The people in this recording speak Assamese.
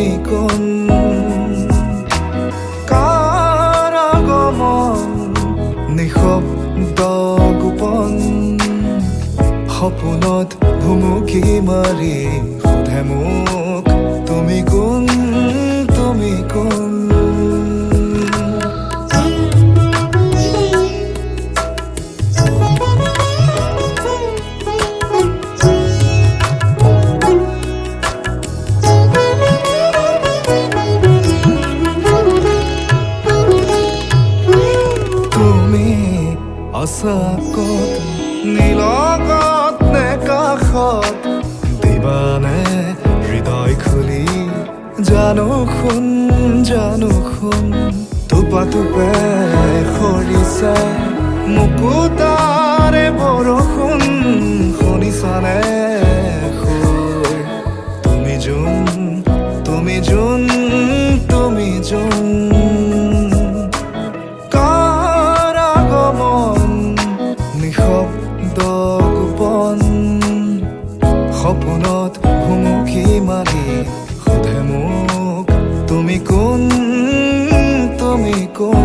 তুমি কোন কাৰ আগমন নিশব্দ গোপন সপোনত ভুমুকি মাৰি সোধে মোক তুমি কোন তুমি কোন আশাকত নীলগত নে কাষত দিবানে হৃদয় খুলি জানো শুন টোপা টোপে সৰিছে মুকুতাৰে বৰষুণ শুনিছানে সুৰ তুমি যোন তুমি যোন তুমি যোন নিশব্দ গোপন সপোনত ভুমুকি মাৰি সোধে মোক তুমি কোন তুমি কোন